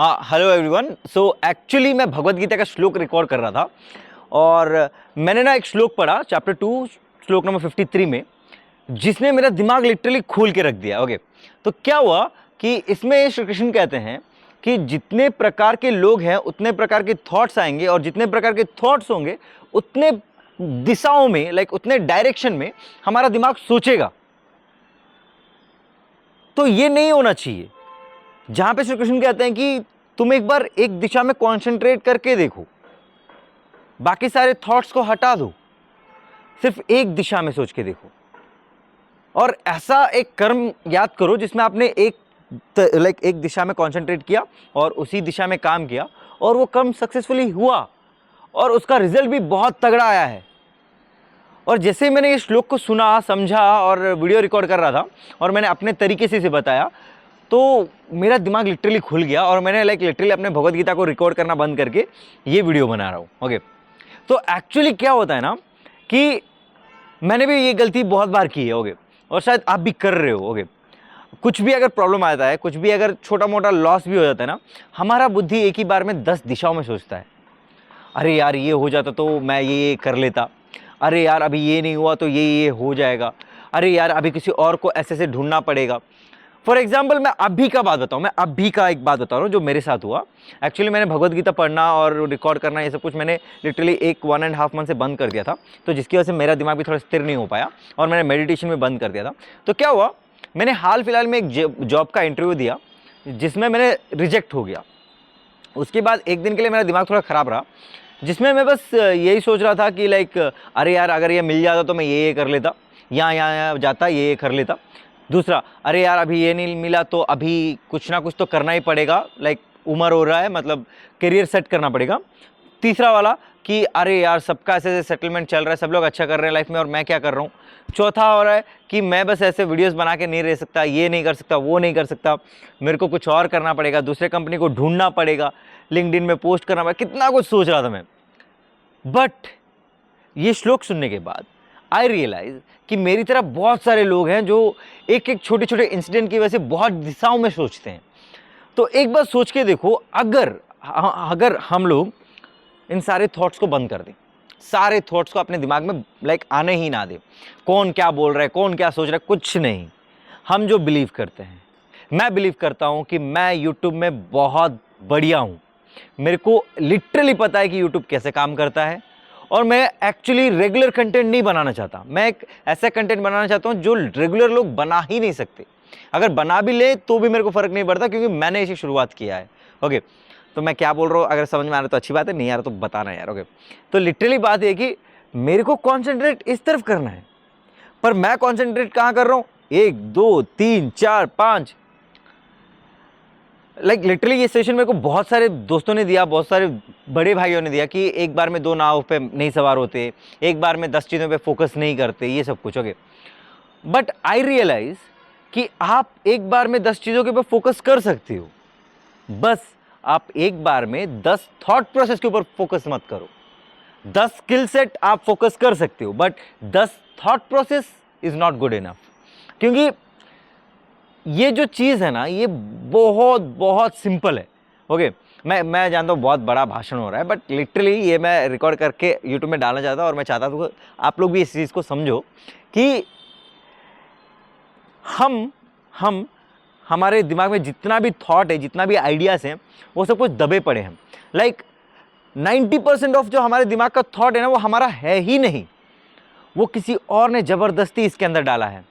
हाँ, hello everyone. So actually मैं भगवत गीता का श्लोक रिकॉर्ड कर रहा था और मैंने ना एक श्लोक पढ़ा चैप्टर 2 श्लोक नंबर 53 में, जिसने मेरा दिमाग लिटरली खोल के रख दिया। ओके, तो क्या हुआ कि इसमें श्री कृष्ण कहते हैं कि जितने प्रकार के लोग हैं उतने प्रकार के थॉट्स आएंगे और जितने प्रकार के थॉट्स होंगे उतने दिशाओं में, लाइक उतने डायरेक्शन में हमारा दिमाग सोचेगा। तो ये नहीं होना चाहिए। जहां पे श्री कृष्ण कहते हैं कि तुम एक बार एक दिशा में कंसंट्रेट करके देखो, बाकी सारे थॉट्स को हटा दो, सिर्फ एक दिशा में सोच के देखो और ऐसा एक कर्म याद करो जिसमें आपने एक दिशा में कंसंट्रेट किया और उसी दिशा में काम किया और वो कर्म सक्सेसफुली हुआ और उसका रिजल्ट भी बहुत तगड़ा आया है। और जैसे मैंने ये श्लोक को सुना, समझा और वीडियो रिकॉर्ड कर रहा था और मैंने अपने तरीके से इसे बताया, तो मेरा दिमाग लिटरली खुल गया और मैंने लिटरली अपने भगवत गीता को रिकॉर्ड करना बंद करके ये वीडियो बना रहा हूँ। ओके, तो एक्चुअली क्या होता है ना कि मैंने भी ये गलती बहुत बार की है। ओके, और शायद आप भी कर रहे हो। ओके, कुछ भी अगर प्रॉब्लम आता है, कुछ भी अगर छोटा मोटा लॉस भी हो जाता है ना, हमारा बुद्धि एक ही बार में 10 दिशाओं में सोचता है। अरे यार, ये हो जाता तो मैं ये कर लेता, अरे यार अभी ये नहीं हुआ तो ये हो जाएगा, अरे यार अभी किसी और को ऐसे ढूंढना पड़ेगा। फॉर एग्जाम्पल, मैं अभी का बात बताऊँ, मैं अभी का एक बात बता रहा हूँ जो मेरे साथ हुआ। एक्चुअली मैंने भगवत गीता पढ़ना और रिकॉर्ड करना, ये सब कुछ मैंने लिटरली 1.5 मंथ से बंद कर दिया था, तो जिसकी वजह से मेरा दिमाग भी थोड़ा स्थिर नहीं हो पाया और मैंने मेडिटेशन में बंद कर दिया था। तो क्या हुआ, मैंने हाल फिलहाल में एक जॉब का इंटरव्यू दिया जिसमें मैंने रिजेक्ट हो गया। उसके बाद एक दिन के लिए मेरा दिमाग थोड़ा ख़राब रहा, जिसमें मैं बस यही सोच रहा था कि अरे यार अगर ये मिल जाता तो मैं ये कर लेता, यहाँ जाता, ये कर लेता। दूसरा, अरे यार अभी ये नहीं मिला तो अभी कुछ ना कुछ तो करना ही पड़ेगा, उम्र हो रहा है, मतलब करियर सेट करना पड़ेगा। तीसरा वाला कि अरे यार सबका ऐसे सेटलमेंट चल रहा है, सब लोग अच्छा कर रहे हैं लाइफ में और मैं क्या कर रहा हूँ। चौथा हो रहा है कि मैं बस ऐसे वीडियोस बना के नहीं रह सकता, ये नहीं कर सकता, वो नहीं कर सकता, मेरे को कुछ और करना पड़ेगा, दूसरे कंपनी को ढूंढना पड़ेगा, लिंक्डइन में पोस्ट करना पड़ेगा, कितना कुछ सोच रहा था मैं। बट ये श्लोक सुनने के बाद आई रियलाइज कि मेरी तरह बहुत सारे लोग हैं जो एक एक छोटे छोटे इंसिडेंट की वजह से बहुत दिशाओं में सोचते हैं। तो एक बार सोच के देखो, अगर हम लोग इन सारे थॉट्स को बंद कर दें, सारे थॉट्स को अपने दिमाग में आने ही ना दें, कौन क्या बोल रहा है, कौन क्या सोच रहा है, कुछ नहीं, हम जो बिलीव करते हैं। मैं बिलीव करता हूं कि मैं यूट्यूब में बहुत बढ़िया हूं, मेरे को लिटरली पता है कि यूट्यूब कैसे काम करता है और मैं एक्चुअली रेगुलर कंटेंट नहीं बनाना चाहता। मैं एक ऐसा कंटेंट बनाना चाहता हूं जो रेगुलर लोग बना ही नहीं सकते। अगर बना भी ले तो भी मेरे को फर्क नहीं पड़ता, क्योंकि मैंने इसे शुरुआत किया है। ओके, तो मैं क्या बोल रहा हूँ, अगर समझ में आ रहा है तो अच्छी बात है, नहीं आ रहा तो बताना यार। ओके, तो लिटरली बात है कि मेरे को कॉन्सेंट्रेट इस तरफ करना है, पर मैं कॉन्सेंट्रेट कहाँ कर रहा हूँ, 1 2 3 4 5। लिटरली ये सेशन मेरे को बहुत सारे दोस्तों ने दिया, बहुत सारे बड़े भाइयों ने दिया कि एक बार में 2 नाव पे नहीं सवार होते, एक बार में 10 चीज़ों पे फोकस नहीं करते, ये सब कुछ। ओके, बट आई रियलाइज कि आप एक बार में 10 चीज़ों के ऊपर फोकस कर सकते हो, बस आप एक बार में 10 थॉट प्रोसेस के ऊपर फोकस मत करो। 10 स्किल सेट आप फोकस कर सकते हो, but 10 thought process is not good enough. क्योंकि ये जो चीज़ है ना, ये बहुत बहुत सिंपल है। ओके, मैं जानता हूँ बहुत बड़ा भाषण हो रहा है, बट लिटरली ये मैं रिकॉर्ड करके यूट्यूब में डालना चाहता हूँ और मैं चाहता हूँ आप लोग भी इस चीज़ को समझो कि हम हमारे दिमाग में जितना भी थॉट है, जितना भी आइडियाज़ हैं, वो सब कुछ दबे पड़े हैं। 90% ऑफ जो हमारे दिमाग का थॉट है ना, वो हमारा है ही नहीं, वो किसी और ने ज़बरदस्ती इसके अंदर डाला है।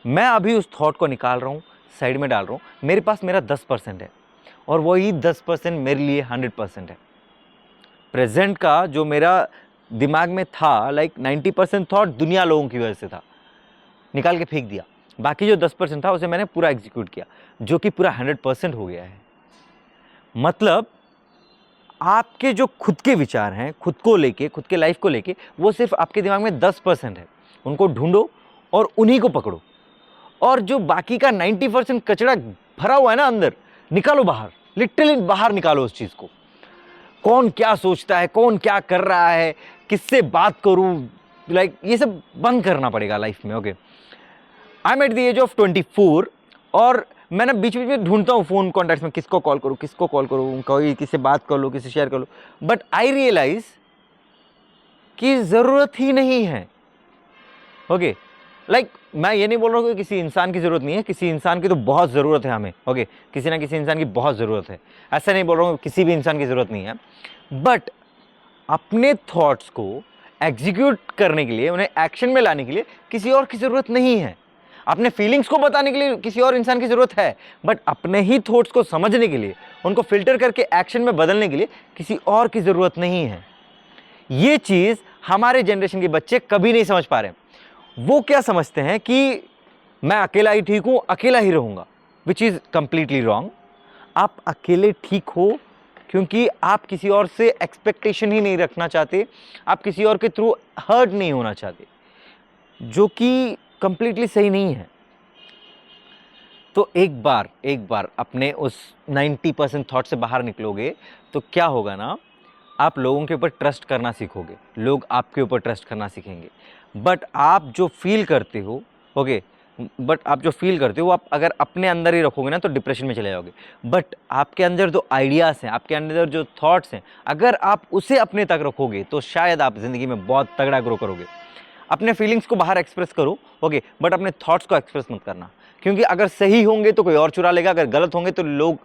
मैं अभी उस थॉट को निकाल रहा हूँ, साइड में डाल रहा हूँ, मेरे पास मेरा 10% है और वही 10% मेरे लिए 100% है। प्रेजेंट का जो मेरा दिमाग में था, 90% थॉट दुनिया लोगों की वजह से था, निकाल के फेंक दिया। बाकी जो 10% था उसे मैंने पूरा एग्जीक्यूट किया, जो कि पूरा 100% हो गया है। मतलब आपके जो खुद के विचार हैं, खुद को लेके, खुद के लाइफ को लेके, वो सिर्फ आपके दिमाग में 10% है। उनको ढूंढो और उन्हीं को पकड़ो, और जो बाकी का 90% कचरा भरा हुआ है ना अंदर, निकालो बाहर, लिटरली बाहर निकालो उस चीज को। कौन क्या सोचता है, कौन क्या कर रहा है, किससे बात करूं, ये सब बंद करना पड़ेगा लाइफ में। Okay, I am at the age of 24 और मैं ना बीच बीच में ढूंढता हूँ फ़ोन कॉन्टैक्ट्स में, किसको कॉल करूँ, कोई किससे बात कर लो, किससे शेयर कर लो, बट आई रियलाइज कि ज़रूरत ही नहीं है। ओके, लाइक मैं ये नहीं बोल रहा हूँ कि किसी इंसान की ज़रूरत नहीं है, किसी इंसान की तो बहुत ज़रूरत है हमें। ओके, किसी ना किसी इंसान की बहुत ज़रूरत है, ऐसा नहीं बोल रहा हूँ किसी भी इंसान की ज़रूरत नहीं है, बट अपने थॉट्स को एग्जीक्यूट करने के लिए, उन्हें एक्शन में लाने के लिए किसी और की ज़रूरत नहीं है। अपने फीलिंग्स को बताने के लिए किसी और इंसान की ज़रूरत है, बट अपने ही थॉट्स को समझने के लिए, उनको फिल्टर करके एक्शन में बदलने के लिए किसी और की ज़रूरत नहीं है। ये चीज़ हमारे जनरेशन के बच्चे कभी नहीं समझ पा रहे। वो क्या समझते हैं कि मैं अकेला ही ठीक हूँ, अकेला ही रहूँगा, विच इज़ कंप्लीटली रॉन्ग। आप अकेले ठीक हो क्योंकि आप किसी और से एक्सपेक्टेशन ही नहीं रखना चाहते, आप किसी और के थ्रू हर्ट नहीं होना चाहते, जो कि कंप्लीटली सही नहीं है। तो एक बार अपने उस 90% थॉट से बाहर निकलोगे तो क्या होगा ना, आप लोगों के ऊपर ट्रस्ट करना सीखोगे, लोग आपके ऊपर ट्रस्ट करना सीखेंगे। बट आप जो फील करते हो, ओके, बट आप जो फील करते हो वो आप अगर अपने अंदर ही रखोगे ना तो डिप्रेशन में चले जाओगे। बट आपके अंदर जो आइडियाज़ हैं, आपके अंदर जो थॉट्स हैं, अगर आप उसे अपने तक रखोगे तो शायद आप ज़िंदगी में बहुत तगड़ा ग्रो करोगे। अपने फीलिंग्स को बाहर एक्सप्रेस करो, ओके, बट अपने थॉट्स को एक्सप्रेस मत करना, क्योंकि अगर सही होंगे तो कोई और चुरा लेगा, अगर गलत होंगे तो लोग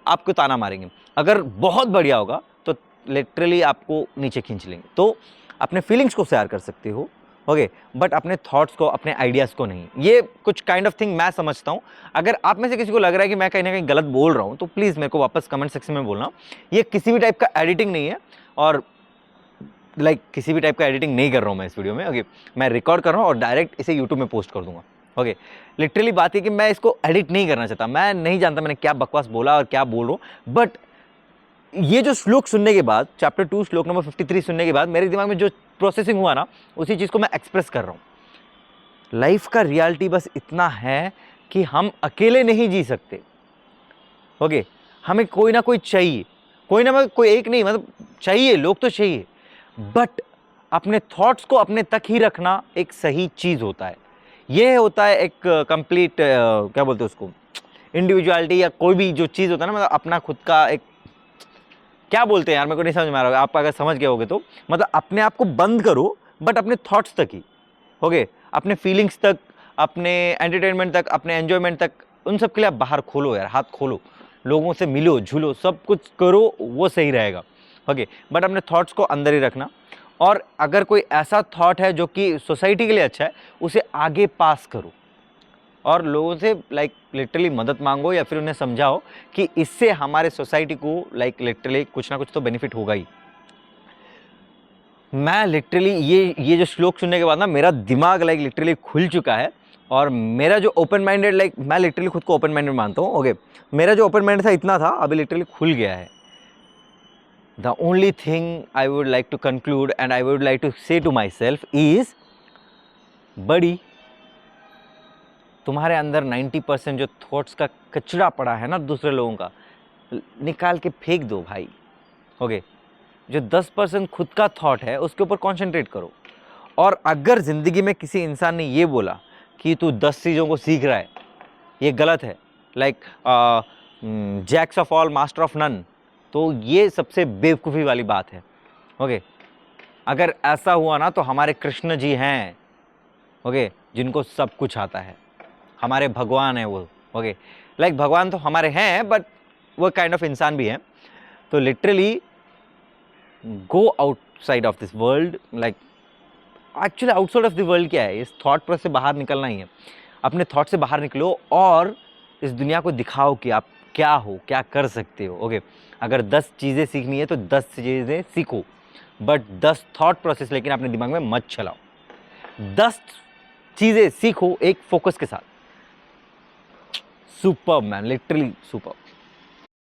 आपको ताना मारेंगे, अगर बहुत बढ़िया होगा तो लिटरली आपको नीचे खींच लेंगे। तो अपने फीलिंग्स को शेयर कर सकते हो, ओके, बट अपने थॉट्स को, अपने आइडियाज़ को नहीं। ये कुछ काइंड ऑफ थिंग मैं समझता हूँ। अगर आप में से किसी को लग रहा है कि मैं कहीं ना कहीं गलत बोल रहा हूँ तो प्लीज़ मेरे को वापस कमेंट सेक्शन में बोलना। ये किसी भी टाइप का एडिटिंग नहीं है, और किसी भी टाइप का एडिटिंग नहीं कर रहा हूँ मैं इस वीडियो में। ओके, मैं रिकॉर्ड कर रहा हूँ और डायरेक्ट इसे यूट्यूब में पोस्ट कर दूंगा। ओके, लिटरली बात है कि मैं इसको एडिट नहीं करना चाहता। मैं नहीं जानता मैंने क्या बकवास बोला और क्या बोल रहा हूँ, बट ये जो श्लोक सुनने के बाद, चैप्टर 2 श्लोक नंबर 53 सुनने के बाद मेरे दिमाग में जो प्रोसेसिंग हुआ ना, उसी चीज़ को मैं एक्सप्रेस कर रहा हूँ। लाइफ का रियलिटी बस इतना है कि हम अकेले नहीं जी सकते। ओके, हमें कोई ना कोई चाहिए, कोई ना कोई एक नहीं, मतलब चाहिए, लोग तो चाहिए, बट अपने थॉट्स को अपने तक ही रखना एक सही चीज़ होता है। ये होता है एक कंप्लीट क्या बोलते हैं उसको, इंडिविजुअलिटी, या कोई भी जो चीज़ होता है ना, मतलब अपना खुद का एक, क्या बोलते हैं यार, मेरे को नहीं समझ में आ रहा है, आप अगर समझ गए होगे तो, मतलब अपने आप को बंद करो बट अपने थॉट्स तक ही। ओके, अपने फीलिंग्स तक, अपने एंटरटेनमेंट तक, अपने एंजॉयमेंट तक, उन सब के लिए आप बाहर खोलो यार, हाथ खोलो, लोगों से मिलो, झूलो, सब कुछ करो, वो सही रहेगा। ओके, बट अपने थॉट्स को अंदर ही रखना। और अगर कोई ऐसा थॉट है जो कि सोसाइटी के लिए अच्छा है, उसे आगे पास करो और लोगों से लिटरली मदद मांगो, या फिर उन्हें समझाओ कि इससे हमारे सोसाइटी को लिटरली कुछ ना कुछ तो बेनिफिट होगा ही। मैं लिटरली ये जो श्लोक सुनने के बाद ना मेरा दिमाग लिटरली खुल चुका है, और मेरा जो ओपन माइंडेड, मैं लिटरली खुद को ओपन माइंडेड मानता हूँ। ओके, मेरा जो ओपन माइंड था इतना था, अभी लिटरली खुल गया है। The only thing I would like to conclude and I would like to say to myself is, बड़ी, तुम्हारे अंदर 90% जो थॉट्स का कचरा पड़ा है ना दूसरे लोगों का, निकाल के फेंक दो भाई। ओके, जो 10% खुद का थॉट है उसके ऊपर कंसंट्रेट करो। और अगर ज़िंदगी में किसी इंसान ने ये बोला कि तू 10 चीज़ों को सीख रहा है, ये गलत है, jacks of all master of none, तो ये सबसे बेवकूफ़ी वाली बात है। ओके, अगर ऐसा हुआ ना तो हमारे कृष्ण जी हैं, ओके, जिनको सब कुछ आता है, हमारे भगवान है वो। ओके, भगवान तो हमारे हैं, बट वो काइंड ऑफ इंसान भी हैं। तो literally go outside of this world, actually outside of the world क्या है, इस थॉट प्रोसेस से बाहर निकलना ही है। अपने थॉट से बाहर निकलो और इस दुनिया को दिखाओ कि आप क्या हो, क्या कर सकते हो। ओके, अगर 10 चीज़ें सीखनी है तो 10 चीज़ें सीखो, बट 10 थॉट प्रोसेस लेकिन अपने दिमाग में मत चलाओ। 10 चीज़ें सीखो एक फोकस के साथ। Super man, literally super.